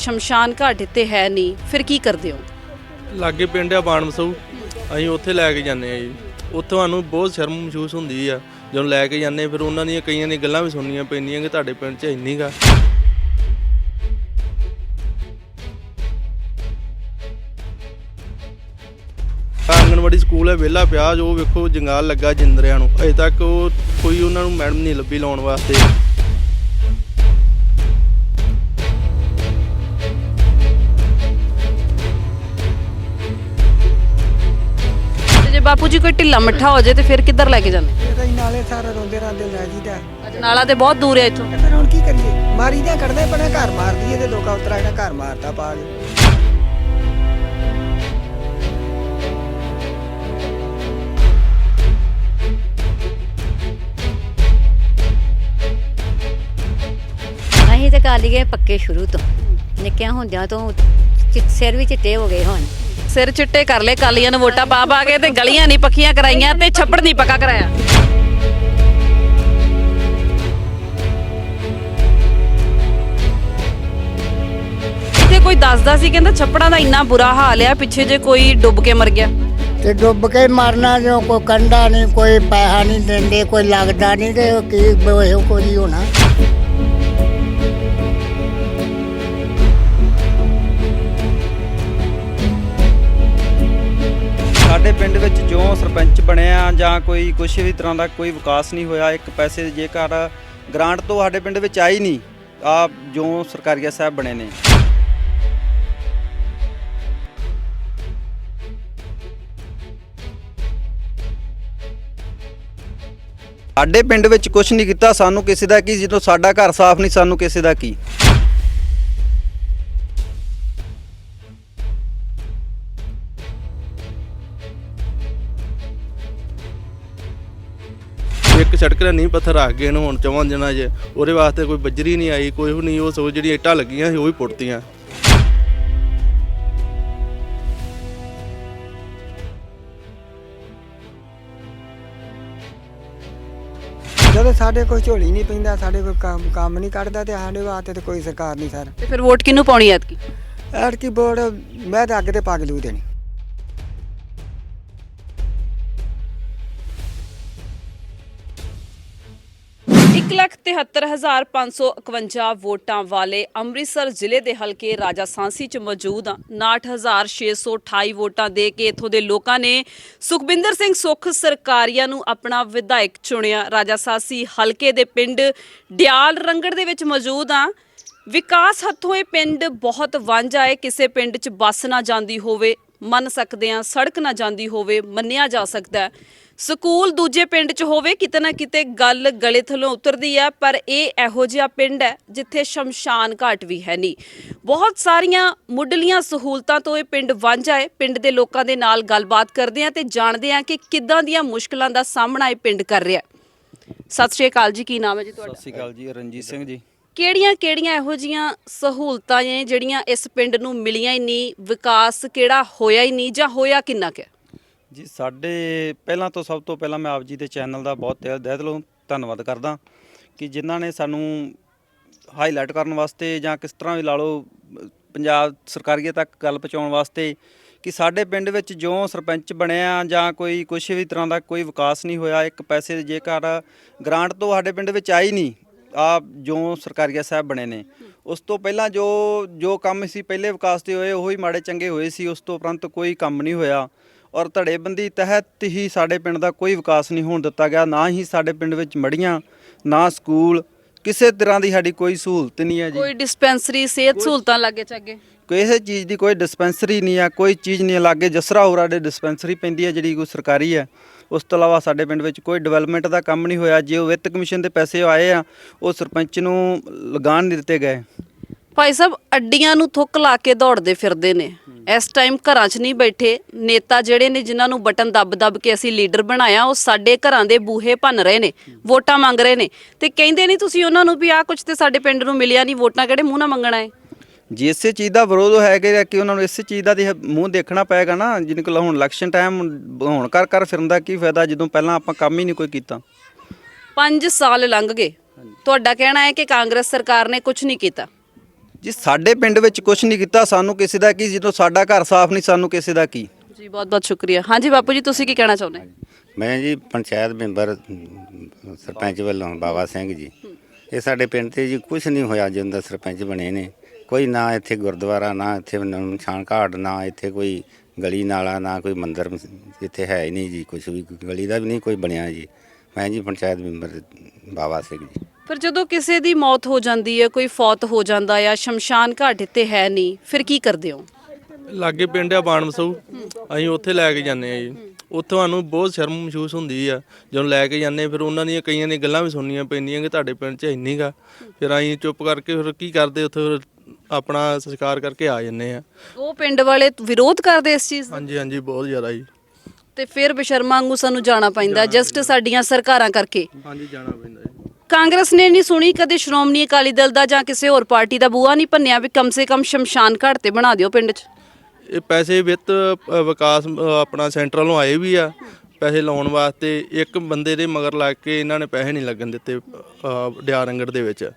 ਸ਼ਮਸ਼ਾਨ ਘਾਟ ਇੱਥੇ ਹੈ ਨਹੀਂ, ਫਿਰ ਕੀ ਕਰਦੇ ਹੋ? ਲਾਗੇ ਪਿੰਡ ਆ ਬਾਣਮਸੂ, ਅਸੀਂ ਉੱਥੇ ਲੈ ਕੇ ਜਾਂਦੇ ਆ ਜੀ। ਉੱਥੋਂ ਸਾਨੂੰ ਬਹੁਤ ਸ਼ਰਮ ਮਹਿਸੂਸ ਹੁੰਦੀ ਆ ਜਦੋਂ ਲੈ ਕੇ ਜਾਂਦੇ, ਫਿਰ ਉਹਨਾਂ ਦੀਆਂ ਕਈਆਂ ਦੀਆਂ ਗੱਲਾਂ ਵੀ ਸੁਣਨੀਆਂ ਪੈਂਦੀਆਂ ਕਿ ਤੁਹਾਡੇ ਪਿੰਡ 'ਚ ਇੰਨੀ ਗਾ। ਆਂਗਣਵਾੜੀ ਸਕੂਲ ਹੈ ਵਿਹਲਾ ਪਿਆ, ਜੋ ਵੇਖੋ ਜੰਗਾਲ ਲੱਗਾ ਜਿੰਦਰਿਆਂ ਨੂੰ, ਅਜੇ ਤੱਕ ਉਹ ਕੋਈ ਉਹਨਾਂ ਨੂੰ ਮੈਡਮ ਨਹੀਂ ਲੱਭੀ ਲਾਉਣ ਵਾਸਤੇ। ਜੇ ਬਾਪੂ ਜੀ ਕੋਈ ਢਿੱਲਾ ਮੱਠਾ ਹੋ ਜਾਏ ਤੇ ਫਿਰ ਕਿੱਧਰ ਲੈ ਕੇ ਜਾਂਦੇ? ਇਹਦਾ ਹੀ ਨਾਲੇ ਸਾਰਾ ਰੋਂਦੇ ਰਾਂਦੇ ਲੈ ਜੀਦਾ। ਅੱਜ ਨਾਲਾ ਤੇ ਬਹੁਤ ਦੂਰ ਹੈ ਇੱਥੋਂ। ਫਿਰ ਹੁਣ ਕੀ ਕਰੀਏ, ਮਾਰੀ ਜਾਂ ਕੱਢਦੇ ਪਣੇ, ਘਰ ਮਾਰਦੀ ਏ ਤੇ ਲੋਕਾਂ ਉਤਰਾ ਇਹਨਾਂ ਘਰ ਮਾਰਤਾ ਪਾ ਕੇ। ਅਸੀਂ ਤਾਂ ਕਰ ਲਈਏ ਪੱਕੇ ਸ਼ੁਰੂ ਤੋਂ, ਨਿੱਕਿਆਂ ਹੁੰਦਿਆਂ ਤੋਂ ਸਿਰ ਵੀ ਚਿੱਟੇ ਹੋ ਗਏ ਹੁਣ। ਸਿਰ ਚਿੱਟੇ ਕਰ ਲਏ ਕਾਲੀਆਂ ਨੂੰ ਵੋਟਾਂ ਪਾ ਪਾ ਕੇ, ਤੇ ਗਲੀਆਂ ਨਹੀਂ ਪੱਕੀਆਂ ਕਰਾਈਆਂ ਤੇ ਛੱਪੜ ਨਹੀਂ ਪੱਕਾ ਕਰਾਇਆ। ਇੱਥੇ ਕੋਈ ਦੱਸਦਾ ਸੀ, ਕਹਿੰਦਾ ਛੱਪੜਾਂ ਦਾ ਇੰਨਾ ਬੁਰਾ ਹਾਲ ਆ, ਪਿੱਛੇ ਜੇ ਕੋਈ ਡੁੱਬ ਕੇ ਮਰ ਗਿਆ ਤੇ ਡੁੱਬ ਕੇ ਮਰਨਾ, ਜੋ ਕੋਈ ਕੰਡਾ ਨਹੀਂ, ਕੋਈ ਪੈਸਾ ਨਹੀਂ ਦਿੰਦੇ, ਕੋਈ ਲੱਗਦਾ ਨਹੀਂ, ਤੇ ਕੀ ਇਹੋ ਕੋਈ ਹੋਣਾ। ਸਾਡੇ ਪਿੰਡ ਵਿੱਚ ਜੋ ਸਰਪੰਚ ਬਣਿਆ ਜਾਂ ਕੋਈ ਕੁਛ ਵੀ ਤਰ੍ਹਾਂ ਦਾ ਕੋਈ ਵਿਕਾਸ ਨਹੀਂ ਹੋਇਆ। ਇੱਕ ਪੈਸੇ ਜੇਕਰ ਗ੍ਰਾਂਟ ਤੋਂ ਸਾਡੇ ਪਿੰਡ ਵਿੱਚ ਆਈ ਨਹੀਂ, ਆ ਜੋ ਸਰਕਾਰੀਆ ਸਾਹਿਬ ਬਣੇ ਨੇ। ਸਾਡੇ ਪਿੰਡ ਵਿੱਚ ਕੁਛ ਨਹੀਂ ਕੀਤਾ, ਸਾਨੂੰ ਕਿਸੇ ਦਾ ਕੀ, ਜਦੋਂ ਸਾਡਾ ਘਰ ਸਾਫ਼ ਨਹੀਂ ਸਾਨੂੰ ਕਿਸੇ ਦਾ ਕੀ। ਇੱਕ ਸੜਕ ਦਾ ਨਹੀਂ ਪੱਥਰ ਰੱਖ ਗਏ ਨੂੰ ਹੁਣ 4 ਦਿਨਾਂ 'ਚ, ਉਹਦੇ ਵਾਸਤੇ ਕੋਈ ਬੱਜਰੀ ਨਹੀਂ ਆਈ, ਕੋਈ ਨਹੀਂ। ਉਹ ਸੋ ਜਿਹੜੀ ਇੱਟਾਂ ਲੱਗੀਆਂ ਸੀ ਉਹ ਵੀ ਪੁੱਟਤੀਆਂ। ਜਦੋਂ ਸਾਡੇ ਕੋਈ ਝੋਲੀ ਨਹੀਂ ਪੈਂਦਾ, ਸਾਡੇ ਕੋਈ ਕੰਮ ਨਹੀਂ ਕੱਢਦਾ, ਤੇ ਸਾਡੇ ਵਾਸਤੇ ਤੇ ਕੋਈ ਸਰਕਾਰ ਨਹੀਂ ਸਰ। ਤੇ ਫਿਰ ਵੋਟ ਕਿਹਨੂੰ ਪਾਉਣੀ ਐਤਕੀ? ਐਤਕੀ ਵੋਟ ਮੈਂ ਤਾਂ ਅੱਗੇ ਤੇ ਪਾਗਲੂ ਦੇਣੀ। 1,73,551 ਵੋਟਾਂ ਵਾਲੇ ਅੰਮ੍ਰਿਤਸਰ ਜ਼ਿਲ੍ਹੇ ਦੇ ਹਲਕੇ ਰਾਜਾ ਸਾਂਸੀ 'ਚ ਮੌਜੂਦ ਹਾਂ। 59,628 ਵੋਟਾਂ ਦੇ ਕੇ ਇੱਥੋਂ ਦੇ ਲੋਕਾਂ ਨੇ ਸੁਖਬਿੰਦਰ ਸਿੰਘ ਸੁੱਖ ਸਰਕਾਰੀਆ ਨੂੰ ਆਪਣਾ ਵਿਧਾਇਕ ਚੁਣਿਆ। ਰਾਜਾ ਸਾਂਸੀ ਹਲਕੇ ਦੇ ਪਿੰਡ ਡਿਆਲ ਰੰਗੜ ਦੇ ਵਿੱਚ ਮੌਜੂਦ ਹਾਂ। ਵਿਕਾਸ ਹੱਥੋਂ ਇਹ ਪਿੰਡ ਬਹੁਤ ਵਾਂਝਾ ਹੈ। ਕਿਸੇ ਪਿੰਡ 'ਚ ਬੱਸ ਨਾ ਜਾਂਦੀ ਹੋਵੇ ਮੰਨ ਸਕਦੇ ਹਾਂ, ਸੜਕ ਨਾ ਜਾਂਦੀ ਹੋਵੇ ਮੰਨਿਆ ਜਾ ਸਕਦਾ ਹੈ, ਸਕੂਲ ਦੂਜੇ ਪਿੰਡ 'ਚ ਹੋਵੇ, ਕਿਤੇ ਨਾ ਕਿਤੇ ਗੱਲ ਗਲੇ ਥੱਲੋਂ ਉਤਰਦੀ ਹੈ। ਪਰ ਇਹ ਇਹੋ ਜਿਹਾ ਪਿੰਡ ਹੈ ਜਿੱਥੇ ਸ਼ਮਸ਼ਾਨ ਘਾਟ ਵੀ ਹੈ ਨਹੀਂ। ਬਹੁਤ ਸਾਰੀਆਂ ਮੁੱਢਲੀਆਂ ਸਹੂਲਤਾਂ ਤੋਂ ਇਹ ਪਿੰਡ ਵਾਂਝਾ ਹੈ। ਪਿੰਡ ਦੇ ਲੋਕਾਂ ਦੇ ਨਾਲ ਗੱਲਬਾਤ ਕਰਦੇ ਹਾਂ ਤੇ ਜਾਣਦੇ ਹਾਂ ਕਿ ਕਿੱਦਾਂ ਦੀਆਂ ਮੁਸ਼ਕਲਾਂ ਦਾ ਸਾਹਮਣਾ ਇਹ ਪਿੰਡ ਕਰ ਰਿਹਾ। ਸਤਿ ਸ਼੍ਰੀ ਅਕਾਲ ਜੀ, ਕੀ ਨਾਮ ਹੈ ਜੀ ਤੁਹਾਡਾ? ਸਤਿ ਸ਼੍ਰੀ ਅਕਾਲ ਜੀ, ਰਣਜੀਤ ਸਿੰਘ ਜੀ। ਕਿਹੜੀਆਂ ਇਹੋ ਜਿਹੀਆਂ ਸਹੂਲਤਾਂ ਨੇ ਜਿਹੜੀਆਂ ਇਸ ਪਿੰਡ ਨੂੰ ਮਿਲੀਆਂ ਹੀ ਨਹੀਂ? ਵਿਕਾਸ ਕਿਹੜਾ ਹੋਇਆ ਹੀ ਨਹੀਂ ਜਾਂ ਹੋਇਆ ਕਿੰਨਾ ਕੁ? ਜੀ ਸਾਡੇ ਪਹਿਲਾਂ ਤੋਂ ਸਭ ਤੋਂ ਪਹਿਲਾਂ ਮੈਂ ਆਪ ਜੀ ਦੇ ਚੈਨਲ ਦਾ ਬਹੁਤ ਤਹਿ ਦਿਲੋਂ ਧੰਨਵਾਦ ਕਰਦਾ ਕਿ ਜਿਨ੍ਹਾਂ ਨੇ ਸਾਨੂੰ ਹਾਈਲਾਈਟ ਕਰਨ ਵਾਸਤੇ ਜਾਂ ਕਿਸ ਤਰ੍ਹਾਂ ਵੀ ਲਾ ਲਓ ਪੰਜਾਬ ਸਰਕਾਰੀਏ ਤੱਕ ਗੱਲ ਪਹੁੰਚਾਉਣ ਵਾਸਤੇ ਕਿ ਸਾਡੇ ਪਿੰਡ ਵਿੱਚ ਜੋ ਸਰਪੰਚ ਬਣਿਆ ਜਾਂ ਕੋਈ ਕੁਛ ਵੀ ਤਰ੍ਹਾਂ ਦਾ ਕੋਈ ਵਿਕਾਸ ਨਹੀਂ ਹੋਇਆ। ਇੱਕ ਪੈਸੇ ਜੇਕਰ ਗ੍ਰਾਂਟ ਤੋਂ ਸਾਡੇ ਪਿੰਡ ਵਿੱਚ ਆਈ ਨਹੀਂ, ਆ ਜੋ ਸਰਕਾਰੀਆ ਸਾਹਿਬ ਬਣੇ ਨੇ। ਉਸ ਤੋਂ ਪਹਿਲਾਂ ਜੋ ਕੰਮ ਸੀ ਪਹਿਲੇ ਵਿਕਾਸ ਦੇ ਹੋਏ ਉਹੀ ਮਾੜੇ ਚੰਗੇ ਹੋਏ ਸੀ, ਉਸ ਤੋਂ ਉਪਰੰਤ ਕੋਈ ਕੰਮ ਨਹੀਂ ਹੋਇਆ। ਔਰ ਧੜੇਬੰਦੀ ਤਹਿਤ ਹੀ ਸਾਡੇ ਪਿੰਡ ਦਾ ਕੋਈ ਵਿਕਾਸ ਨਹੀਂ ਹੋਣ ਦਿੱਤਾ ਗਿਆ। ਨਾ ਹੀ ਸਾਡੇ ਪਿੰਡ ਵਿੱਚ ਮੜੀਆਂ, ਨਾ ਸਕੂਲ, ਕਿਸੇ ਤਰ੍ਹਾਂ ਦੀ ਸਾਡੀ ਕੋਈ ਸਹੂਲਤ ਨਹੀਂ ਹੈ ਜੀ। ਕੋਈ ਡਿਸਪੈਂਸਰੀ, ਸਿਹਤ ਸਹੂਲਤਾਂ ਲਾਗੇ ਚਾਗੇ ਕਿਸੇ ਚੀਜ਼ ਦੀ ਕੋਈ ਡਿਸਪੈਂਸਰੀ ਨਹੀਂ ਆ, ਕੋਈ ਚੀਜ਼ ਨਹੀਂ ਲਾਗੇ। ਜਸਰਾ ਹੋਰਾ ਦੇ ਡਿਸਪੈਂਸਰੀ ਪੈਂਦੀ ਹੈ ਜਿਹੜੀ ਕੋਈ ਸਰਕਾਰੀ ਹੈ। ਉਸ ਤੋਂ ਇਲਾਵਾ ਸਾਡੇ ਪਿੰਡ ਵਿੱਚ ਕੋਈ ਡਿਵੈਲਪਮੈਂਟ ਦਾ ਕੰਮ ਨਹੀਂ ਹੋਇਆ। ਜੇ ਉਹ ਵਿੱਤ ਕਮਿਸ਼ਨ ਦੇ ਪੈਸੇ ਆਏ ਆ ਉਹ ਸਰਪੰਚ ਨੂੰ ਲਗਾਨ ਨਹੀਂ ਦਿੱਤੇ ਗਏ। ਭਾਈ ਸਾਹਿਬ ਅੱਡੀਆਂ ਨੂੰ ਥੁੱਕ ਲਾ ਕੇ ਦੌੜਦੇ ਫਿਰਦੇ ਨੇ, ਇਸ ਟਾਈਮ ਘਰਾਂ 'ਚ ਨਹੀਂ ਬੈਠੇ। ਨੇਤਾ ਜਿਹੜੇ ਨੇ ਜਿਨ੍ਹਾਂ ਨੂੰ ਬਟਨ ਦੱਬ ਕੇ ਅਸੀਂ ਲੀਡਰ ਬਣਾਇਆ, ਉਹ ਸਾਡੇ ਘਰਾਂ ਦੇ ਬੂਹੇ ਭੰਨ ਰਹੇ ਨੇ, ਵੋਟਾਂ ਮੰਗ ਰਹੇ ਨੇ ਤੇ ਕਹਿੰਦੇ ਨਹੀਂ ਤੁਸੀਂ ਉਹਨਾਂ ਨੂੰ ਵੀ ਆਹ ਕੁਝ ਤੇ ਸਾਡੇ ਪਿੰਡ ਨੂੰ ਮਿਲਿਆ ਨਹੀਂ, ਵੋਟਾਂ ਕਿਹੜੇ ਮੂੰਹ ਨਾਲ ਮੰਗਣਾ ਹੈ। ਜੇ ਇਸੇ ਚੀਜ਼ ਦਾ ਵਿਰੋਧ ਹੈਗਾ ਕਿ ਉਹਨਾਂ ਨੂੰ ਇਸੇ ਚੀਜ਼ ਦਾ ਮੂੰਹ ਦੇਖਣਾ ਪਏਗਾ ਨਾ। ਜਿਹਨਾਂ ਕੋਲ ਹੁਣ ਇਲੈਕਸ਼ਨ ਟਾਈਮ ਹੁਣ ਕਰ ਫਿਰਨ ਦਾ ਕੀ ਫਾਇਦਾ ਜਦੋਂ ਪਹਿਲਾਂ ਆਪਾਂ ਕੰਮ ਹੀ ਨਹੀਂ ਕੋਈ ਕੀਤਾ। 5 ਸਾਲ ਲੰਘ ਗਏ, ਤੁਹਾਡਾ ਕਹਿਣਾ ਹੈ ਕਿ ਕਾਂਗਰਸ ਸਰਕਾਰ ਨੇ ਕੁਝ ਨਹੀਂ ਕੀਤਾ? ਜੀ ਸਾਡੇ ਪਿੰਡ ਵਿੱਚ ਕੁਝ ਨਹੀਂ ਕੀਤਾ, ਸਾਨੂੰ ਕਿਸੇ ਦਾ ਕੀ, ਜਦੋਂ ਸਾਡਾ ਘਰ ਸਾਫ਼ ਨਹੀਂ ਸਾਨੂੰ ਕਿਸੇ ਦਾ ਕੀ। ਜੀ ਬਹੁਤ ਬਹੁਤ ਸ਼ੁਕਰੀਆ। ਹਾਂਜੀ ਬਾਪੂ ਜੀ ਤੁਸੀਂ ਕੀ ਕਹਿਣਾ ਚਾਹੁੰਦੇ? ਮੈਂ ਜੀ ਪੰਚਾਇਤ ਮੈਂਬਰ ਸਰਪੰਚ ਵੱਲੋਂ ਬਾਬਾ ਸਿੰਘ ਜੀ। ਇਹ ਸਾਡੇ ਪਿੰਡ ਤੇ ਜੀ ਕੁਝ ਨਹੀਂ ਹੋਇਆ ਜਦੋਂ ਦਾ ਸਰਪੰਚ ਬਣੇ ਨੇ। ਕੋਈ ਨਾ ਇੱਥੇ ਗੁਰਦੁਆਰਾ, ਨਾ ਇੱਥੇ ਨਿਸ਼ਾਨ ਘਾਟ, ਨਾ ਇੱਥੇ ਕੋਈ ਗਲੀ ਨਾਲਾ, ਨਾ ਕੋਈ ਮੰਦਿਰ ਇੱਥੇ ਹੈ ਹੀ ਨਹੀਂ ਜੀ, ਕੁਝ ਵੀ ਗਲੀ ਦਾ ਵੀ ਨਹੀਂ ਕੋਈ ਬਣਿਆ ਜੀ। ਮੈਂ ਜੀ ਪੰਚਾਇਤ ਮੈਂਬਰ ਬਾਬਾ ਸਿੰਘ ਜੀ। ਪਰ ਜਦੋਂ ਕਿਸੇ ਦੀ ਮੌਤ ਹੋ ਜਾਂਦੀ ਹੈ, ਕੋਈ ਫੌਤ ਹੋ ਜਾਂਦਾ ਆ, ਸ਼ਮਸ਼ਾਨ ਘਾਟ ਇੱਥੇ ਹੈ ਨਹੀਂ, ਫਿਰ ਕੀ ਕਰਦੇ ਹੋ? ਲਾਗੇ ਪਿੰਡ ਆ ਬਾਣਮਸੂ, ਅਸੀਂ ਉੱਥੇ ਲੈ ਕੇ ਜਾਂਦੇ ਆ ਜੀ। ਉੱਥੋਂ ਸਾਨੂੰ ਬਹੁਤ ਸ਼ਰਮ ਮਹਿਸੂਸ ਹੁੰਦੀ ਆ ਜਦੋਂ ਲੈ ਕੇ ਜਾਂਦੇ, ਫਿਰ ਉਹਨਾਂ ਦੀਆਂ ਕਈਆਂ ਦੀਆਂ ਗੱਲਾਂ ਵੀ ਸੁਣਨੀਆਂ ਪੈਂਦੀਆਂ ਕਿ ਤੁਹਾਡੇ ਪਿੰਡ 'ਚ ਇੰਨੀ ਗਾ। ਫਿਰ ਅਸੀਂ ਚੁੱਪ ਕਰਕੇ ਫਿਰ ਕੀ ਕਰਦੇ, ਉੱਥੇ ਫਿਰ ਆਪਣਾ ਸੰਸਕਾਰ ਕਰਕੇ ਆ ਜਾਂਦੇ ਆ। ਉਹ ਪਿੰਡ ਵਾਲੇ ਵਿਰੋਧ ਕਰਦੇ ਇਸ ਚੀਜ਼ ਦਾ? ਹਾਂਜੀ ਹਾਂਜੀ, ਬਹੁਤ ਜ਼ਿਆਦਾ ਜੀ। ਤੇ ਫਿਰ ਬਸ਼ਰਮਾਂ ਵਾਂਗੂ ਸਾਨੂੰ ਜਾਣਾ ਪੈਂਦਾ ਜਸਟ ਸਾਡੀਆਂ ਸਰਕਾਰਾਂ ਕਰਕੇ। ਹਾਂਜੀ, ਜਾਣਾ ਪੈਂਦਾ ਜੀ। ਕਾਂਗਰਸ ਨੇ ਨਹੀਂ ਸੁਣੀ ਕਦੇ, ਸ਼੍ਰੋਮਣੀ ਅਕਾਲੀ ਦਲ ਦਾ ਜਾਂ ਕਿਸੇ ਹੋਰ ਪਾਰਟੀ ਦਾ ਬੂਹਾ ਨਹੀਂ ਭੰਨਿਆ ਵੀ ਕਮ ਸੇ ਕਮ ਸ਼ਮਸ਼ਾਨ ਘਾਟ ਤੇ ਬਣਾ ਦਿਓ ਪਿੰਡ 'ਚ? ਇਹ ਪੈਸੇ ਵਿੱਤ ਵਿਕਾਸ ਆਪਣਾ ਸੈਂਟਰ ਵੱਲੋਂ ਆਏ ਵੀ ਆ ਪੈਸੇ ਲਾਉਣ ਵਾਸਤੇ। ਇੱਕ ਬੰਦੇ ਦੇ ਮਗਰ ਲੱਗ ਕੇ ਇਹਨਾਂ ਨੇ ਪੈਸੇ ਨਹੀਂ ਲੱਗਣ ਦਿੱਤੇ ਡਿਆਰੰਗੜ ਦੇ ਵਿੱਚ।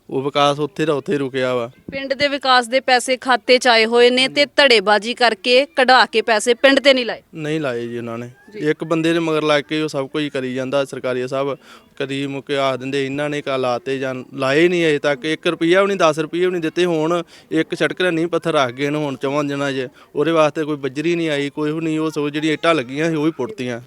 ਉਹ ਵਿਕਾਸ ਉੱਥੇ ਦਾ ਉੱਥੇ ਰੁਕਿਆ ਵਾ। ਪਿੰਡ ਦੇ ਵਿਕਾਸ ਦੇ ਪੈਸੇ ਖਾਤੇ 'ਚ ਆਏ ਹੋਏ ਨੇ ਤੇ ਧੜੇਬਾਜ਼ੀ ਕਰਕੇ ਕਢਾ ਕੇ ਪੈਸੇ ਪਿੰਡ ਤੇ ਨਹੀਂ ਲਾਏ। ਨਹੀਂ ਲਾਏ ਜੀ ਉਹਨਾਂ ਨੇ। ਇੱਕ ਬੰਦੇ ਦੇ ਮਗਰ ਲੱਗ ਕੇ ਉਹ ਸਭ ਕੁਝ ਕਰੀ ਜਾਂਦਾ ਸਰਕਾਰੀ ਸਾਹਿਬ। ਕਦੀ ਮੁੱਕੇ ਆਖ ਦਿੰਦੇ ਇਹਨਾਂ ਨੇ ਕਾ ਲਾਤੇ ਜਾਂ ਲਾਏ ਨਹੀਂ ਅਜੇ ਤੱਕ। 1 ਰੁਪਈਆ ਵੀ ਨਹੀਂ, 10 ਰੁਪਈਏ ਵੀ ਨਹੀਂ ਦਿੱਤੇ। ਹੁਣ ਇੱਕ ਸੜਕ ਦਾ ਨਹੀਂ ਪੱਥਰ ਰੱਖ ਗਏ ਨੇ ਹੁਣ 4 ਦਿਨਾਂ 'ਚ। ਉਹਦੇ ਵਾਸਤੇ ਕੋਈ ਬੱਜਰੀ ਨਹੀਂ ਆਈ, ਕੋਈ ਨਹੀਂ। ਉਹ ਸੋ ਜਿਹੜੀਆਂ ਇੱਟਾਂ ਲੱਗੀਆਂ ਸੀ ਉਹ ਵੀ ਪੁੱਟਤੀਆਂ।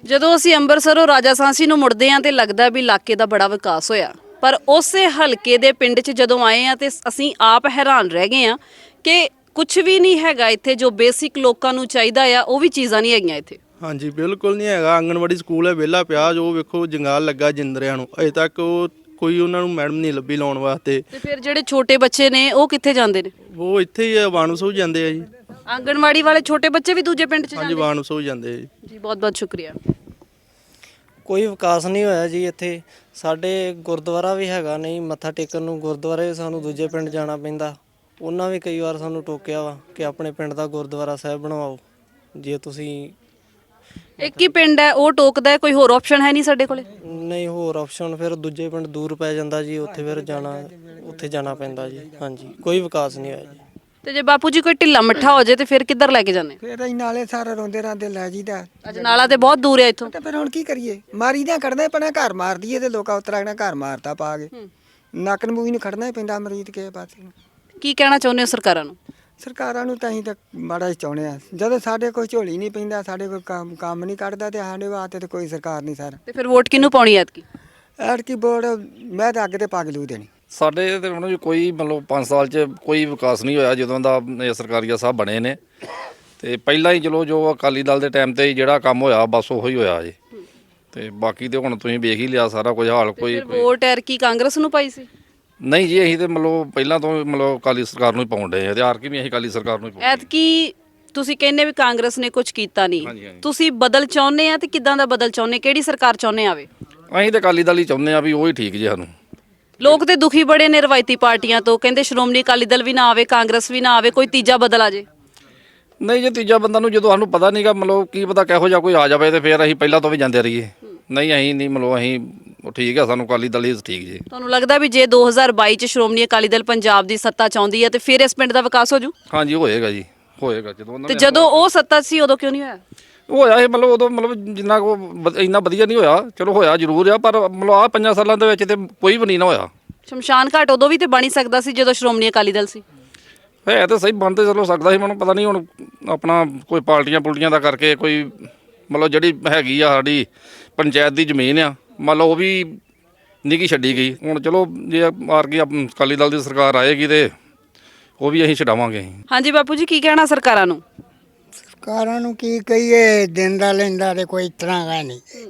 ਜਦੋਂ ਅਸੀਂ ਅੰਮ੍ਰਿਤਸਰੋਂ ਰਾਜਾ ਸਾਂਸੀ ਨੂੰ ਮੁੜਦੇ ਆਂ ਤੇ ਲੱਗਦਾ ਵੀ ਇਲਾਕੇ ਦਾ ਬੜਾ ਵਿਕਾਸ ਹੋਇਆ, ਪਰ ਉਸੇ ਹਲਕੇ ਦੇ ਪਿੰਡ 'ਚ ਜਦੋਂ ਆਏ ਆ ਤੇ ਅਸੀਂ ਆਪ ਹੈਰਾਨ ਰਹਿ ਗਏ ਆ ਕਿ ਕੁਝ ਵੀ ਨਹੀਂ ਹੈਗਾ ਇੱਥੇ। ਜੋ ਬੇਸਿਕ ਲੋਕਾਂ ਨੂੰ ਚਾਹੀਦਾ ਆ ਉਹ ਵੀ ਚੀਜ਼ਾਂ ਨਹੀਂ ਹੈਗੀਆਂ ਇੱਥੇ। ਹਾਂਜੀ, ਬਿਲਕੁਲ ਨਹੀਂ ਹੈਗਾ। ਆਂਗਣਵਾੜੀ ਸਕੂਲ ਹੈ ਵਿਹਲਾ ਪਿਆ, ਜੋ ਵੇਖੋ ਜੰਗਾਲ ਲੱਗਾ ਜਿੰਦਰਿਆਂ ਨੂੰ। ਅਜੇ ਤੱਕ ਉਹ ਕੋਈ ਉਹਨਾਂ ਨੂੰ ਮੈਡਮ ਨਹੀਂ ਲੱਭੀ ਲਾਉਣ ਵਾਸਤੇ। ਤੇ ਫਿਰ ਜਿਹੜੇ ਛੋਟੇ ਬੱਚੇ ਨੇ ਉਹ ਕਿੱਥੇ ਜਾਂਦੇ ਨੇ? ਉਹ ਇੱਥੇ ਹੀ ਬਾਣੂਸੂ ਜਾਂਦੇ ਆ ਜੀ। ਆਂਗਣਵਾੜੀ ਵਾਲੇ ਛੋਟੇ ਬੱਚੇ ਵੀ ਦੂਜੇ ਪਿੰਡ 'ਚ ਹਾਂਜੀ, ਜਾਂਦੇ? ਬਾਣੂਸੂ ਜਾਂਦੇ ਆ ਜੀ। ਜੀ ਬਹੁਤ ਬਹੁਤ ਸ਼ੁਕਰੀਆ। ਕੋਈ ਵਿਕਾਸ ਨਹੀਂ ਹੋਇਆ ਜੀ ਇੱਥੇ। ਸਾਡੇ ਗੁਰਦੁਆਰਾ ਵੀ ਹੈਗਾ ਨਹੀਂ, ਮੱਥਾ ਟੇਕਣ ਨੂੰ ਗੁਰਦੁਆਰੇ ਸਾਨੂੰ ਦੂਜੇ ਪਿੰਡ ਜਾਣਾ ਪੈਂਦਾ। ਉਹਨਾਂ ਵੀ ਕਈ ਵਾਰ ਸਾਨੂੰ ਟੋਕਿਆ ਵਾ ਕਿ ਆਪਣੇ ਪਿੰਡ ਦਾ ਗੁਰਦੁਆਰਾ ਸਾਹਿਬ ਬਣਵਾਓ। ਜੇ ਤੁਸੀਂ ਇੱਕ ਹੀ ਪਿੰਡ ਹੈ ਉਹ ਟੋਕਦਾ ਹੈ, ਕੋਈ ਹੋਰ ਆਪਸ਼ਨ ਹੈ ਨਹੀਂ ਸਾਡੇ ਕੋਲੇ? ਨਹੀਂ ਹੋਰ ਆਪਸ਼ਨ, ਫਿਰ ਦੂਜੇ ਪਿੰਡ ਦੂਰ ਪੈ ਜਾਂਦਾ ਜੀ, ਉੱਥੇ ਫਿਰ ਉੱਥੇ ਜਾਣਾ ਪੈਂਦਾ ਜੀ। ਹਾਂਜੀ, ਕੋਈ ਵਿਕਾਸ ਨਹੀਂ ਹੋਇਆ ਜੀ। ਤੇ ਜੇ ਬਾਪੂ ਜੀ ਕੋਈ ਢਿੱਲਾ ਮੱਠਾ ਹੋ ਜਾਏ ਤੇ ਫਿਰ ਕਿੱਧਰ ਲੈ ਕੇ ਜਾਂਦੇ? ਫਿਰ ਅਸੀਂ ਨਾਲੇ ਸਾਰਾ ਰੋਂਦੇ ਰਾਂਦੇ ਲੈ ਜੀਦਾ। ਅਜਨਾਲਾ ਤੇ ਬਹੁਤ ਦੂਰ ਹੈ ਇੱਥੋਂ। ਤੇ ਫਿਰ ਹੁਣ ਕੀ ਕਰੀਏ? ਮਾਰੀ ਦਾ ਕੱਢਣਾ ਹੀ ਪੈਣਾ, ਘਰ ਮਾਰ ਦਈਏ ਤੇ ਲੋਕਾਂ ਉਤਰਾ ਘਰ ਮਾਰਤਾ ਪਾ ਕੇ। ਨੱਕ ਨੂੰ ਨੂੰ ਖੜਨਾ ਹੀ ਪੈਂਦਾ ਮਰੀਦ ਕਿਸੇ ਪਾਸੇ ਨੂੰ। ਕੀ ਕਹਿਣਾ ਚਾਹੁੰਦੇ ਹੋ ਸਰਕਾਰਾਂ ਨੂੰ? ਸਰਕਾਰਾਂ ਨੂੰ ਤਾਂ ਅਸੀਂ ਤਾਂ ਮਾੜਾ ਹੀ ਚਾਹੁੰਦੇ ਆ। ਜਦੋਂ ਸਾਡੇ ਕੋਈ ਝੋਲੀ ਨਹੀਂ ਪੈਂਦਾ, ਸਾਡੇ ਕੋਈ ਕੰਮ ਨਹੀਂ ਕੱਢਦਾ ਤੇ ਸਾਡੇ ਵਾਸਤੇ ਤਾਂ ਕੋਈ ਸਰਕਾਰ ਨਹੀਂ ਸਰ। ਤੇ ਫਿਰ ਵੋਟ ਕਿਹਨੂੰ ਪਾਉਣੀ ਐਤਕੀ? ਐਤਕੀ ਵੋਟ ਮੈਂ ਤਾਂ ਅੱਗੇ ਤੇ ਪੱਗ ਲੂ ਦੇਣੀ। ਸਾਡੇ ਤੇ ਹੁਣ ਜੀ ਕੋਈ ਮਤਲਬ 5 ਸਾਲ 'ਚ ਕੋਈ ਵਿਕਾਸ ਨਹੀਂ ਹੋਇਆ ਜਦੋਂ ਦਾ ਇਹ ਸਰਕਾਰੀਆ ਸਾਹਿਬ ਬਣੇ ਨੇ। ਤੇ ਪਹਿਲਾਂ ਹੀ ਚਲੋ ਜੋ ਅਕਾਲੀ ਦਲ ਦੇ ਟਾਈਮ ਤੇ ਜਿਹੜਾ ਕੰਮ ਹੋਇਆ ਬਸ ਉਹੀ ਹੀ ਹੋਇਆ ਜੀ। ਤੇ ਬਾਕੀ ਤੇ ਹੁਣ ਤੁਸੀਂ ਵੇਖ ਹੀ ਲਿਆ ਸਾਰਾ ਕੁਝ ਹਾਲ। ਕੋਈ ਵੋਟ ਐਤਕੀ ਕਾਂਗਰਸ ਨੂੰ ਪਾਈ ਸੀ? ਨਹੀਂ ਜੀ, ਅਸੀਂ ਤੇ ਮਤਲਬ ਪਹਿਲਾਂ ਤੋਂ ਮਤਲਬ ਅਕਾਲੀ ਸਰਕਾਰ ਨੂੰ ਹੀ ਪਾਉਣ ਡਏ ਆ ਤੇ ਆਰਕੀ ਵੀ ਅਸੀਂ ਅਕਾਲੀ ਸਰਕਾਰ ਨੂੰ ਹੀ ਪਾਉਂਦੇ। ਐਤਕੀ ਤੁਸੀਂ ਕਹਿੰਦੇ ਵੀ ਕਾਂਗਰਸ ਨੇ ਕੁਝ ਕੀਤਾ ਹਾਂਜੀ, ਨਹੀਂ, ਹਾਂਜੀ। ਤੁਸੀਂ ਬਦਲ ਚਾਹੁੰਦੇ ਆ ਤੇ ਕਿੱਦਾਂ ਦਾ ਬਦਲ ਚਾਹੁੰਦੇ? ਕਿਹੜੀ ਸਰਕਾਰ ਚਾਹੁੰਦੇ ਆਵੇ? ਅਸੀਂ ਤੇ ਅਕਾਲੀ ਦਲ ਹੀ ਚਾਹੁੰਦੇ ਆ ਵੀ ਉਹ ਹੀ ਠੀਕ ਜੀ ਸਾਨੂੰ। ਲੋਕ ਤੇ ਦੁਖੀ ਬੜੇ ਨੇ ਰਵਾਇਤੀ ਪਾਰਟੀਆਂ ਤੋਂ, ਕਹਿੰਦੇ ਸ਼੍ਰੋਮਣੀ ਅਕਾਲੀ ਦਲ ਵੀ ਨਾ ਆਵੇ, ਕਾਂਗਰਸ ਵੀ ਨਾ ਆਵੇ, ਕੋਈ ਤੀਜਾ ਬਦਲ ਆ ਜੇ। ਨਹੀਂ ਜੇ ਤੀਜਾ ਬੰਦਾ ਨੂੰ ਜਦੋਂ ਸਾਨੂੰ ਪਤਾ ਨਹੀਂਗਾ ਮਤਲਬ ਕੀ ਪਤਾ ਕਿਹੋ ਜਿਹਾ ਕੋਈ ਆ ਜਾਵੇ ਤੇ ਫਿਰ ਅਸੀਂ ਪਹਿਲਾਂ ਤੋਂ ਵੀ ਜਾਂਦੇ ਰਹੀਏ। ਨਹੀਂ ਅਸੀਂ ਨਹੀਂ ਮਤਲਬ ਅਸੀਂ ਠੀਕ ਆ, ਸਾਨੂੰ ਅਕਾਲੀ ਦਲ ਹੀ ਠੀਕ ਜੀ। ਤੁਹਾਨੂੰ ਲੱਗਦਾ ਵੀ ਜੇ 2022 ਚ ਸ਼੍ਰੋਮਣੀ ਅਕਾਲੀ ਦਲ ਪੰਜਾਬ ਦੀ ਸੱਤਾ ਚਾਹੁੰਦੀ ਹੈ ਤੇ ਫਿਰ ਇਸ ਪਿੰਡ ਦਾ ਵਿਕਾਸ ਹੋ ਜੂ? ਹਾਂਜੀ ਹੋਏਗਾ ਜੀ, ਹੋਏਗਾ। ਜਦੋਂ ਉਹਨਾਂ ਤੇ ਨੇ ਜਦੋਂ ਉਹ ਸੱਤਾ ਸੀ ਉਦੋਂ ਕਿਉਂ ਨਹੀਂ ਹੋਇਆ? ਹੋਇਆ ਇਹ ਮਤਲਬ ਉਦੋਂ ਮਤਲਬ ਜਿੰਨਾ ਕੋ ਇੰਨਾ ਵਧੀਆ ਨਹੀਂ ਹੋਇਆ। ਚਲੋ ਹੋਇਆ ਜ਼ਰੂਰ ਆ ਪਰ ਮਤਲਬ ਆਹ 5 ਸਾਲਾਂ ਦੇ ਵਿੱਚ ਤੇ ਕੋਈ ਵੀ ਨਹੀਂ ਨਾ ਹੋਇਆ। ਸ਼ਮਸ਼ਾਨ ਘਾਟ ਉਦੋਂ ਵੀ ਤੇ ਬਣ ਹੀ ਸਕਦਾ ਸੀ ਜਦੋਂ ਸ਼੍ਰੋਮਣੀ ਅਕਾਲੀ ਦਲ ਸੀ। ਹੈ ਤਾਂ ਸਹੀ ਬਣ ਤੇ ਚਲੋ ਸਕਦਾ ਸੀ, ਮੈਨੂੰ ਪਤਾ ਨਹੀਂ ਹੁਣ ਆਪਣਾ ਕੋਈ ਪਾਰਟੀਆਂ ਦਾ ਕਰਕੇ ਕੋਈ ਮਤਲਬ ਜਿਹੜੀ ਹੈਗੀ ਆ ਸਾਡੀ ਪੰਚਾਇਤ ਦੀ ਜ਼ਮੀਨ ਆ ਮੰਨ ਲਓ ਉਹ ਵੀ ਨਿੱਘੀ ਛੱਡੀ ਗਈ। ਹੁਣ ਚਲੋ ਜੇ ਆਰਕੀ ਅਕਾਲੀ ਦਲ ਦੀ ਸਰਕਾਰ ਆਏਗੀ ਤੇ ਉਹ ਵੀ ਅਸੀਂ ਛਡਾਵਾਂਗੇ। ਹਾਂਜੀ ਬਾਪੂ ਜੀ ਕੀ ਕਹਿਣਾ ਸਰਕਾਰਾਂ ਨੂੰ? ਸਰਕਾਰਾਂ ਨੂੰ ਕੀ ਕਹੀਏ, ਦਿੰਦਾ ਲੈਂਦਾ ਤੇ ਕੋਈ ਤਰ੍ਹਾਂ ਦਾ ਨਹੀਂ।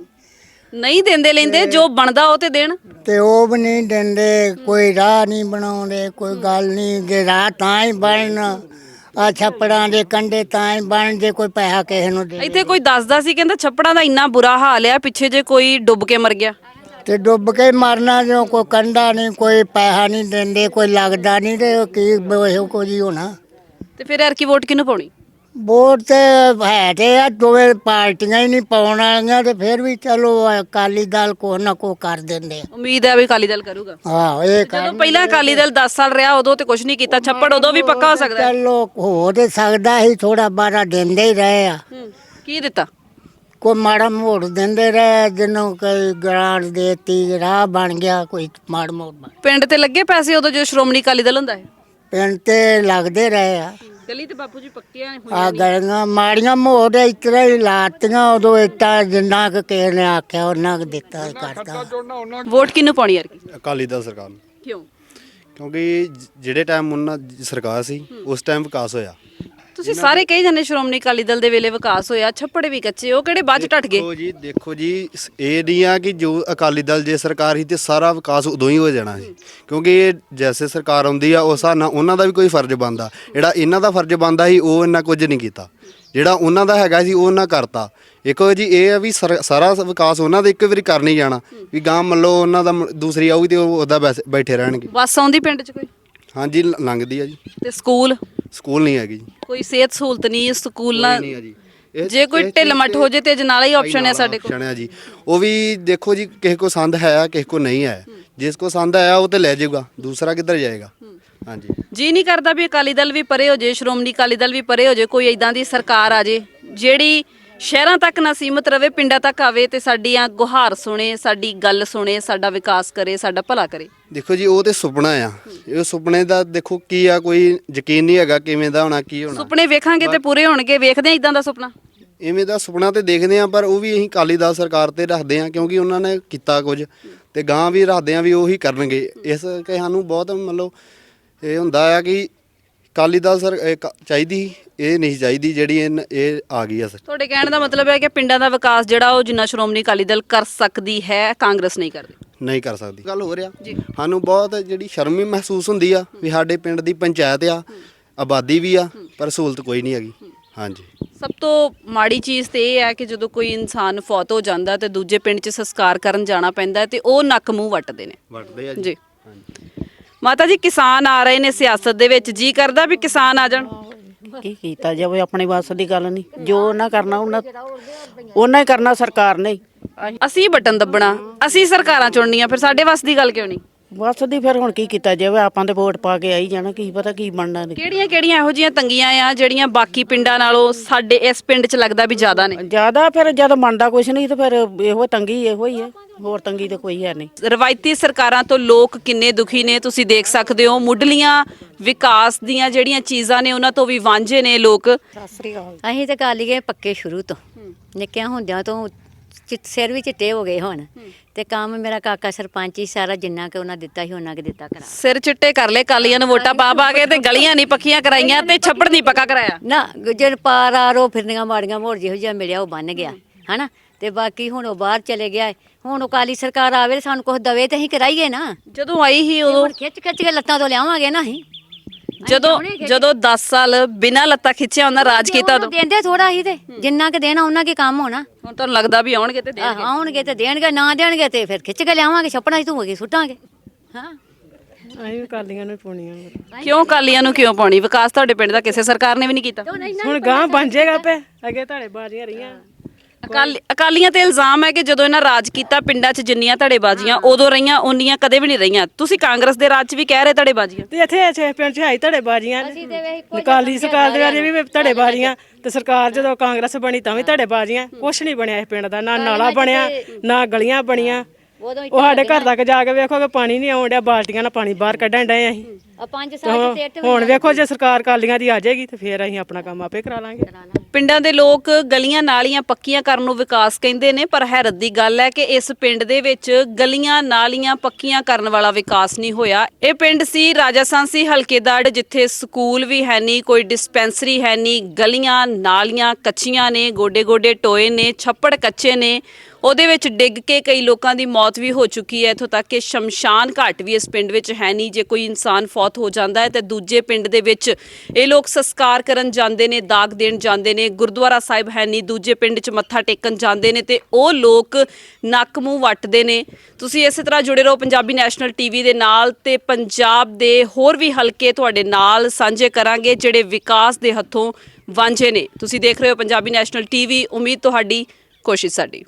ਨਹੀਂ ਦਿੰਦੇ ਲੈਂਦੇ, ਜੋ ਬਣਦਾ ਉਹ ਤੇ ਦੇਣ। ਤੇ ਉਹ ਵੀ ਨਹੀਂ ਦਿੰਦੇ, ਕੋਈ ਰਾਹ ਨਹੀਂ ਬਣਾਉਂਦੇ, ਕੋਈ ਗੱਲ ਨਹੀਂ। ਜੇ ਰਾਹ ਤਾਂ ਹੀ ਬਣਨ, ਆ ਛੱਪੜਾਂ ਦੇ ਕੰਢੇ ਤਾਂ ਹੀ ਬਣ ਜੇ ਕੋਈ ਪੈਸਾ ਕਿਸੇ ਨੂੰ ਦੇ। ਇੱਥੇ ਕੋਈ ਦੱਸਦਾ ਸੀ ਕਹਿੰਦਾ ਛੱਪੜਾਂ ਦਾ ਇੰਨਾ ਬੁਰਾ ਹਾਲ ਆ, ਪਿੱਛੇ ਜੇ ਕੋਈ ਡੁੱਬ ਕੇ ਮਰ ਗਿਆ। ਤੇ ਡੁੱਬ ਕੇ ਮਰਨਾ, ਜੋ ਕੋਈ ਕੰਢਾ ਨਹੀਂ, ਕੋਈ ਪੈਸਾ ਨਹੀਂ ਦਿੰਦੇ, ਕੋਈ ਲੱਗਦਾ ਨਹੀਂ ਤੇ ਕੀ ਇਹੋ ਕੁਝ ਹੀ ਹੋਣਾ। ਤੇ ਫਿਰ ਯਾਰ ਕੀ ਵੋਟ ਕਿਹਨੂੰ ਪਾਉਣੀ? ਵੋਟ ਤੇ ਹੈ ਤੇ ਆ ਦੋਵੇਂ ਪਾਰਟੀਆਂ ਹੀ ਨਹੀਂ ਪਾਉਣ ਵਾਲੀਆਂ ਤੇ ਫਿਰ ਵੀ ਚਲੋ ਅਕਾਲੀ ਦਲ ਕੋ ਨਾ ਕੋ ਕਰ ਦਿੰਦੇ ਆ। ਉਮੀਦ ਹੈ ਵੀ ਅਕਾਲੀ ਦਲ ਕਰੂਗਾ। ਆਹੋ ਇਹ ਜਦੋਂ ਪਹਿਲਾਂ ਅਕਾਲੀ ਦਲ 10 ਸਾਲ ਰਿਹਾ ਉਦੋਂ ਤੇ ਕੁਝ ਨਹੀਂ ਕੀਤਾ, ਛੱਪੜ ਉਦੋਂ ਵੀ ਪੱਕਾ ਹੋ ਸਕਦਾ ਹੈ। ਚਲੋ ਹੋ ਤੇ ਸਕਦਾ ਹੀ, ਥੋੜਾ ਬਾਰਾ ਦਿੰਦੇ ਹੀ ਰਹੇ ਆ। ਕੀ ਦਿੱਤਾ? ਕੋਈ ਮਾੜਾ ਮੋੜ ਦਿੰਦੇ ਰਹੇ, ਜਿਹਨੂੰ ਕੋਈ ਗ੍ਰਾਂਟ ਦੇਤੀ, ਰਾਹ ਬਣ ਗਿਆ, ਕੋਈ ਮਾੜਾ ਮੋੜ ਬਣ। ਪਿੰਡ ਤੇ ਲੱਗੇ ਪੈਸੇ ਉਦੋਂ ਜੋ ਸ਼੍ਰੋਮਣੀ ਅਕਾਲੀ ਦਲ ਹੁੰਦਾ ਹੈ? ਪਿੰਡ ਤੇ ਲੱਗਦੇ ਰਹੇ ਆ। ਗਲੀ ਤੇ ਬਾਪੂ ਜੀ ਪੱਕੀਆਂ ਆ ਹੋਈਆਂ ਨਹੀਂ। ਗਲੀਆਂ ਮਾੜੀਆਂ ਮੋੜ ਇਸ ਤਰ੍ਹਾਂ ਹੀ ਲਾਤੀਆਂ, ਉਦੋਂ ਇੱਟਾਂ ਜਿੰਨਾ ਕੁ ਕਿਸੇ ਨੇ ਆਖਿਆ ਉਹਨਾਂ ਕੁ ਦਿੱਤਾ ਹੀ ਕਰਦਾ। ਵੋਟ ਕਿਹਨੂੰ ਪਾਉਣੀ ਯਾਰ? ਅਕਾਲੀ ਦਲ ਸਰਕਾਰ ਨੂੰ, ਕਿਉਂ? ਕਿਉਂਕਿ ਜਿਹੜੇ ਟਾਈਮ ਉਹਨਾਂ ਦੀ ਸਰਕਾਰ ਸੀ ਉਸ ਟਾਈਮ ਵਿਕਾਸ ਹੋਇਆ। ਤੁਸੀਂ ਸਾਰੇ ਕਹੀ ਜਾਂਦੇ ਸ਼੍ਰੋਮਣੀ ਅਕਾਲੀ ਦਲ ਦੇ ਵੇਲੇ ਵਿਕਾਸ ਹੋਇਆ, ਛੱਪੜ ਵੀ ਕੱਚੇ, ਉਹ ਕਿਹੜੇ ਬਾਅਦ ਚ ਟੱਟ ਗਏ? ਦੇਖੋ ਜੀ ਇਹ ਨਹੀਂ ਆ ਕਿ ਜੋ ਅਕਾਲੀ ਦਲ ਜੇ ਸਰਕਾਰ ਸੀ ਤੇ ਸਾਰਾ ਵਿਕਾਸ ਉਦੋਂ ਹੀ ਹੋ ਜਾਣਾ ਸੀ, ਕਿਉਂਕਿ ਇਹ ਜੈਸੇ ਸਰਕਾਰ ਆਉਂਦੀ ਆ ਉਸ ਹਿਸਾਬ ਨਾਲ ਉਹਨਾਂ ਦਾ ਵੀ ਕੋਈ ਫਰਜ਼ ਬਣਦਾ। ਜਿਹੜਾ ਇਹਨਾਂ ਦਾ ਫਰਜ਼ ਬਣਦਾ ਸੀ ਉਹ ਇਹਨਾਂ ਕੁਝ ਨਹੀਂ ਕੀਤਾ, ਜਿਹੜਾ ਉਹਨਾਂ ਦਾ ਹੈਗਾ ਸੀ ਉਹ ਉਹਨਾਂ ਕਰਤਾ। ਇੱਕੋ ਜੀ ਇਹ ਆ ਵੀ ਸਾਰਾ ਵਿਕਾਸ ਉਹਨਾਂ ਦਾ ਇੱਕ ਵਾਰੀ ਕਰ ਨਹੀਂ ਜਾਣਾ, ਵੀ ਗਾਂ ਮੰਨ ਲਓ ਉਹਨਾਂ ਦਾ ਦੂਸਰੀ ਆਊਗੀ ਤੇ ਉਹ ਉਹਦਾ ਬੈਠੇ ਰਹਿਣਗੇ। ਬੱਸ ਆਉਂਦੀ ਪਿੰਡ ਚ ਕੋਈ? ਹਾਂਜੀ ਲੰਘਦੀ ਆ ਜੀ। ਤੇ ਸਕੂਲ? ਸਕੂਲ ਨਹੀਂ ਹੈਗੀ ਜੀ, ਕੋਈ ਸਿਹਤ ਸਹੂਲਤ ਨਹੀਂ ਸਕੂਲਾਂ? ਨਹੀਂ ਆ ਜੀ। ਜੇ ਕੋਈ ਢਿੱਲ ਮੱਠ ਹੋ ਜੇ ਤੇ ਅਜਨਾਲਾ ਹੀ ਆਪਸ਼ਨ ਹੈ ਸਾਡੇ ਕੋਲ। ਆਪਸ਼ਨ ਹੈ ਜੀ, ਉਹ ਵੀ ਦੇਖੋ ਜੀ ਕਿਸੇ ਕੋ ਸੰਦ ਹੈ ਕਿਸੇ ਕੋ ਨਹੀਂ ਹੈ। ਜਿਸ ਕੋ ਸੰਦ ਆਇਆ ਉਹ ਤੇ ਲੈ ਜਾਊਗਾ, ਦੂਸਰਾ ਕਿੱਧਰ ਜਾਏਗਾ। ਹਾਂਜੀ ਜੀ ਨਹੀਂ ਕਰਦਾ ਵੀ ਅਕਾਲੀ ਦਲ ਵੀ ਪਰੇ ਹੋ ਜੇ, ਸ਼੍ਰੋਮਣੀ ਅਕਾਲੀ ਦਲ ਵੀ ਪਰੇ ਹੋ ਜੇ, ਕੋਈ ਇਦਾਂ ਦੀ ਸਰਕਾਰ ਆ ਜੇ ਜਿਹੜੀ ਸ਼ਹਿਰਾਂ ਤੱਕ ਨਾ ਸੀਮਤ ਰਵੇ, ਪਿੰਡਾਂ ਤੱਕ ਆਵੇ ਤੇ ਸਾਡੀਆਂ ਗੁਹਾਰ ਸੁਣੇ, ਸਾਡੀ ਗੱਲ ਸੁਣੇ, ਸਾਡਾ ਵਿਕਾਸ ਕਰੇ, ਸਾਡਾ ਭਲਾ ਕਰੇ। ਦੇਖੋ ਜੀ ਉਹ ਤੇ ਸੁਪਨਾ ਆ, ਇਹ ਸੁਪਨੇ ਦਾ ਦੇਖੋ ਕੀ ਆ, ਕੋਈ ਯਕੀਨ ਨਹੀਂ ਹੈਗਾ ਕਿਵੇਂ ਦਾ ਹੋਣਾ ਕੀ ਹੋਣਾ। ਸੁਪਨੇ ਵੇਖਾਂਗੇ ਤੇ ਪੂਰੇ ਹੋਣਗੇ, ਵੇਖਦੇ ਆ ਇਦਾਂ ਦਾ ਸੁਪਨਾ। ਇਵੇਂ ਦਾ ਸੁਪਨਾ ਤੇ ਦੇਖਦੇ ਆ, ਪਰ ਉਹ ਵੀ ਅਸੀਂ ਅਕਾਲੀ ਦਲ ਸਰਕਾਰ ਤੇ ਰੱਖਦੇ ਆ, ਕਿਉਂਕਿ ਉਹਨਾਂ ਨੇ ਕੀਤਾ ਕੁਝ ਤੇ ਗਾਂ ਵੀ ਰੱਖਦੇ ਆ ਵੀ ਉਹੀ ਕਰਨਗੇ। ਇਸ ਕਰਕੇ ਸਾਨੂੰ ਬਹੁਤ ਮਤਲਬ ਇਹ ਹੁੰਦਾ ਆ ਕਿ ਅਕਾਲੀ ਦਲ ਚਾਹੀਦੀ, ਇਹ ਨਹੀਂ ਚਾਹੀਦੀ ਜਿਹੜੀ ਇਹ ਆ ਗਈ ਆ। ਤੁਹਾਡੇ ਕਹਿਣ ਦਾ ਮਤਲਬ ਹੈ ਕਿ ਪਿੰਡਾਂ ਦਾ ਵਿਕਾਸ ਜਿਹੜਾ ਉਹ ਜਿੰਨਾ ਸ਼੍ਰੋਮਣੀ ਅਕਾਲੀ ਦਲ ਕਰ ਸਕਦੀ ਹੈ, ਕਾਂਗਰਸ ਨਹੀਂ ਕਰਦੀ। ਨਹੀਂ ਕਰ ਸਕਦੀ। ਗੱਲ ਹੋ ਰਿਹਾ ਸਾਨੂੰ ਬਹੁਤ ਜਿਹੜੀ ਸ਼ਰਮ ਵੀ ਮਹਿਸੂਸ ਹੁੰਦੀ ਆ ਵੀ ਸਾਡੇ ਪਿੰਡ ਦੀ ਪੰਚਾਇਤ ਆ, ਆਬਾਦੀ ਵੀ ਆ, ਪਰ ਸਹੂਲਤ ਕੋਈ ਨਹੀਂ ਹੈਗੀ। ਹਾਂਜੀ ਸਭ ਤੋਂ ਮਾੜੀ ਚੀਜ਼ ਤੇ ਇਹ ਹੈ ਕਿ ਜਦੋਂ ਕੋਈ ਇਨਸਾਨ ਫੌਤ ਹੋ ਜਾਂਦਾ ਤੇ ਦੂਜੇ ਪਿੰਡ 'ਚ ਸੰਸਕਾਰ ਕਰਨ ਜਾਣਾ ਪੈਂਦਾ ਤੇ ਉਹ ਨੱਕ ਮੂੰਹ ਵੱਟਦੇ ਨੇ। ਵੱਟਦੇ ਆ ਜੀ। ਮਾਤਾ ਜੀ ਕਿਸਾਨ ਆ ਰਹੇ ਨੇ ਸਿਆਸਤ ਦੇ ਵਿੱਚ, ਜੀ ਕਰਦਾ ਵੀ ਕਿਸਾਨ ਆ ਜਾਣ? ਕੀ ਕੀਤਾ ਜਾਵੇ, ਆਪਣੇ ਵਾਸ ਦੀ ਗੱਲ ਨਹੀਂ, ਜੋ ਉਹਨਾਂ ਕਰਨਾ ਉਹਨਾਂ ਹੀ ਕਰਨਾ, ਸਰਕਾਰ ਨੇ। ਅਸੀਂ ਬਟਨ ਦੱਬਣਾ, ਅਸੀਂ ਸਰਕਾਰਾਂ ਚੁਣਨੀਆਂ, ਫਿਰ ਸਾਡੇ ਵੱਸ ਦੀ ਗੱਲ ਕਿਉਂ ਨਹੀਂ? ਬਸ ਦੀ ਫਿਰ ਹੁਣ ਕੀ ਕੀਤਾ ਜਾਵੇ, ਆਪਾਂ ਤੇ ਵੋਟ ਪਾ ਕੇ ਆਈ ਜਾਣਾ, ਕੀ ਪਤਾ ਕੀ ਬਣਨਾ। ਕਿਹੜੀਆਂ ਕਿਹੜੀਆਂ ਇਹੋ ਜਿਹੀਆਂ ਤੰਗੀਆਂ ਆ ਜਿਹੜੀਆਂ ਬਾਕੀ ਪਿੰਡਾਂ ਨਾਲੋਂ ਸਾਡੇ ਇਸ ਪਿੰਡ 'ਚ ਲੱਗਦਾ ਵੀ ਜ਼ਿਆਦਾ ਨੇ? ਜ਼ਿਆਦਾ ਫਿਰ ਜਦ ਬਣਦਾ ਕੁਛ ਨਹੀਂ ਤੇ ਫਿਰ ਇਹੋ ਤੰਗੀ ਇਹੋ ਹੀ ਹੈ, ਹੋਰ ਤੰਗੀ ਤੇ ਕੋਈ ਹੈ ਨਹੀਂ। ਰਵਾਇਤੀ ਸਰਕਾਰਾਂ ਤੋਂ ਲੋਕ ਕਿੰਨੇ ਦੁਖੀ ਨੇ ਤੁਸੀਂ ਦੇਖ ਸਕਦੇ ਹੋ। ਮੁੱਢਲੀਆਂ ਵਿਕਾਸ ਦੀਆਂ ਜਿਹੜੀਆਂ ਚੀਜ਼ਾਂ ਨੇ ਉਹਨਾਂ ਤੋਂ ਵੀ ਵਾਂਝੇ ਨੇ ਲੋਕ। ਅਸੀਂ ਤਾਂ ਕਰ ਲਈਏ ਪੱਕੇ ਸ਼ੁਰੂ ਤੋਂ, ਨਿੱਕਿਆਂ ਹੁੰਦਿਆਂ ਤੋਂ ਸਿਰ ਵੀ ਚਿੱਟੇ ਹੋ ਗਏ ਹੁਣ ਤੇ ਕੰਮ ਮੇਰਾ ਕਾਕਾ ਸਰਪੰਚ ਹੀ ਸਾਰਾ ਜਿੰਨਾ ਕਿ ਉਹਨਾਂ ਦਿੱਤਾ ਸੀ ਉਹਨਾਂ ਕਿ ਦਿੱਤਾ ਕਰਾ। ਸਿਰ ਚਿੱਟੇ ਕਰ ਲਏ ਕਾਲੀਆਂ ਨੂੰ ਵੋਟਾਂ ਪਾ ਪਾ ਕੇ ਤੇ ਗਲੀਆਂ ਨਹੀਂ ਪੱਕੀਆਂ ਕਰਾਈਆਂ ਤੇ ਛੱਪੜ ਨਹੀਂ ਪੱਕਾ ਕਰਾਇਆ ਨਾ। ਗੁਜਰ ਪਾਰ ਆਰੋ ਫਿਰਨੀਆਂ ਮਾੜੀਆਂ ਮੋੜ ਜਿਹੋ ਜਿਹਾ ਮਿਲਿਆ ਉਹ ਬਣ ਗਿਆ ਹਨਾ। ਤੇ ਬਾਕੀ ਹੁਣ ਉਹ ਬਾਹਰ ਚਲੇ ਗਿਆ, ਹੁਣ ਉਹ ਕਾਲੀ ਸਰਕਾਰ ਆਵੇ ਸਾਨੂੰ ਕੁਝ ਦਵੇ ਤੇ ਅਸੀਂ ਕਰਾਈਏ ਨਾ। ਜਦੋਂ ਆਈ ਸੀ ਉਦੋਂ ਖਿੱਚ ਖਿੱਚ ਕੇ ਲੱਤਾਂ ਤੋਂ ਲਿਆਵਾਂਗੇ ਨਾ ਅਸੀਂ। ਜਦੋਂ 10 ਸਾਲ ਬਿਨਾਂ ਲੱਤਾਂ ਖਿੱਚਿਆ ਉਹਨਾਂ ਰਾਜ ਕੀਤਾ ਉਦੋਂ ਦਿੰਦੇ ਥੋੜਾ ਹੀ ਤੇ ਜਿੰਨਾ ਕਿ ਦੇਣਾ ਉਹਨਾਂ ਕੀ ਕੰਮ ਹੋਣਾ। ਹੁਣ ਤੁਹਾਨੂੰ ਲੱਗਦਾ ਵੀ ਆਉਣਗੇ ਤੇ ਦੇਣਗੇ? ਆਉਣਗੇ ਤੇ ਦੇਣਗੇ, ਨਾ ਦੇਣਗੇ ਤੇ ਫਿਰ ਖਿੱਚ ਕੇ ਲਿਆਵਾਂਗੇ, ਛੱਪੜਾਂ 'ਚ ਧੂਏ ਸੁੱਟਾਂਗੇ। ਹਾਂ ਅਸੀਂ ਕਾਲੀਆਂ ਨੂੰ ਪਾਉਣੀਆਂ। ਕਿਉਂ ਕਾਲੀਆਂ ਨੂੰ ਕਿਉਂ ਪਾਉਣੀ? ਵਿਕਾਸ ਤੁਹਾਡੇ ਪਿੰਡ ਦਾ ਕਿਸੇ ਸਰਕਾਰ ਨੇ ਵੀ ਨਹੀਂ ਕੀਤਾ। ਹੁਣ ਗਾਂ ਬਣ ਜਾਏਗਾ ਪਏ, ਅੱਗੇ ਤੁਹਾਡੇ ਬਾਜ਼ੀਆਂ ਰਹੀਆਂ। ਅਕਾਲੀਆਂ ਤੇ ਇਲਜ਼ਾਮ ਹੈ ਕਿ ਜਦੋਂ ਇਹਨਾਂ ਰਾਜ ਕੀਤਾ ਪਿੰਡਾਂ 'ਚ ਜਿੰਨੀਆਂ ਧੜੇਬਾਜ਼ੀਆਂ ਉਦੋਂ ਰਹੀਆਂ ਉਨੀਆਂ ਕਦੇ ਵੀ ਨਹੀਂ ਰਹੀਆਂ। ਤੁਸੀਂ ਕਾਂਗਰਸ ਦੇ ਰਾਜ 'ਚ ਵੀ ਕਹਿ ਰਹੇ ਧੜੇਬਾਜ਼ੀਆਂ, ਤੇ ਇੱਥੇ ਪਿੰਡ 'ਚ ਹੈ ਧੜੇਬਾਜ਼ੀਆਂ। ਅਕਾਲੀ ਸਰਕਾਰ ਦੇ ਵਾਰੀ ਵੀ ਧੜੇਬਾਜ਼ੀਆਂ ਤੇ ਸਰਕਾਰ ਜਦੋਂ ਕਾਂਗਰਸ ਬਣੀ ਤਾਂ ਵੀ ਧੜੇਬਾਜ਼ੀਆਂ। ਕੁਛ ਨਹੀਂ ਬਣਿਆ ਇਸ ਪਿੰਡ ਦਾ, ਨਾ ਨਾਲਾ ਬਣਿਆ ਨਾ ਗਲੀਆਂ ਬਣੀਆਂ। ਉਹ ਸਾਡੇ ਘਰ ਤੱਕ ਜਾ ਕੇ ਵੇਖੋ ਕਿ ਪਾਣੀ ਨਹੀਂ ਆਉਣ ਡਿਆ, ਬਾਲਟੀਆਂ ਨਾਲ ਪਾਣੀ ਬਾਹਰ ਕੱਢਣ ਡਏ ਅਸੀਂ। 5 ਸਾਲ ਤੇ ਹੁਣ ਵੇਖੋ ਜੇ ਸਰਕਾਰ ਕਾਲੀਆਂ ਦੀ ਆ ਜਾਏਗੀ ਤੇ ਫਿਰ ਅਸੀਂ ਆਪਣਾ ਕੰਮ ਆਪੇ ਕਰਾ ਲਾਂਗੇ। ਪਿੰਡਾਂ ਦੇ ਲੋਕ ਗਲੀਆਂ ਨਾਲੀਆਂ ਪੱਕੀਆਂ ਕਰਨ ਨੂੰ ਵਿਕਾਸ ਕਹਿੰਦੇ ਨੇ, ਪਰ ਹੈਰਤ ਦੀ ਗੱਲ ਹੈ ਕਿ ਇਸ ਪਿੰਡ ਦੇ ਵਿੱਚ ਗਲੀਆਂ ਨਾਲੀਆਂ ਪੱਕੀਆਂ ਕਰਨ ਵਾਲਾ ਵਿਕਾਸ ਨਹੀਂ ਹੋਇਆ। ਇਹ ਪਿੰਡ ਸੀ ਰਾਜਾ ਸਾਂਸੀ ਹਲਕੇ ਦਾ, ਜਿੱਥੇ ਸਕੂਲ ਵੀ ਹੈ ਨਹੀਂ, ਕੋਈ ਡਿਸਪੈਂਸਰੀ ਹੈ ਨਹੀਂ, ਗਲੀਆਂ ਨਾਲੀਆਂ ਕੱਚੀਆਂ ਨੇ, ਗੋਡੇ ਗੋਡੇ ਟੋਏ ਨੇ, ਛੱਪੜ ਕੱਚੇ ਨੇ। ਉਹਦੇ ਵਿੱਚ ਡਿੱਗ ਕੇ ਕਈ ਲੋਕਾਂ ਦੀ ਮੌਤ ਵੀ ਹੋ ਚੁੱਕੀ ਹੈ। ਇੱਥੋਂ ਤੱਕ ਕਿ ਸ਼ਮਸ਼ਾਨ ਘਾਟ ਵੀ ਇਸ ਪਿੰਡ ਵਿੱਚ ਹੈ ਨਹੀਂ। ਜੇ ਕੋਈ ਇਨਸਾਨ ਫੌਤ ਮੌਤ ਹੋ ਜਾਂਦਾ ਹੈ ਤੇ ਦੂਜੇ ਪਿੰਡ ਦੇ ਵਿੱਚ ਇਹ ਲੋਕ ਸੰਸਕਾਰ ਕਰਨ ਜਾਂਦੇ ਨੇ, ਦਾਗ ਦੇਣ ਜਾਂਦੇ ਨੇ, ਗੁਰਦੁਆਰਾ ਸਾਹਿਬ ਹੈ ਨਹੀਂ, ਦੂਜੇ ਪਿੰਡ 'ਚ ਮੱਥਾ ਟੇਕਣ ਜਾਂਦੇ ਨੇ ਤੇ ਉਹ ਲੋਕ ਨੱਕ ਮੂੰਹ ਵੱਟਦੇ ਨੇ। ਤੁਸੀਂ ਇਸੇ ਤਰ੍ਹਾਂ ਜੁੜੇ ਰਹੋ ਪੰਜਾਬੀ ਨੈਸ਼ਨਲ ਟੀਵੀ ਦੇ ਨਾਲ ਤੇ ਪੰਜਾਬ ਦੇ ਹੋਰ ਵੀ ਹਲਕੇ ਤੁਹਾਡੇ ਨਾਲ ਸਾਂਝੇ ਕਰਾਂਗੇ ਜਿਹੜੇ ਵਿਕਾਸ ਦੇ ਹੱਥੋਂ ਵਾਂਝੇ ਨੇ। ਤੁਸੀਂ ਦੇਖ ਰਹੇ ਹੋ ਪੰਜਾਬੀ ਨੈਸ਼ਨਲ ਟੀਵੀ। ਉਮੀਦ ਤੁਹਾਡੀ, ਕੋਸ਼ਿਸ਼ ਸਾਡੀ।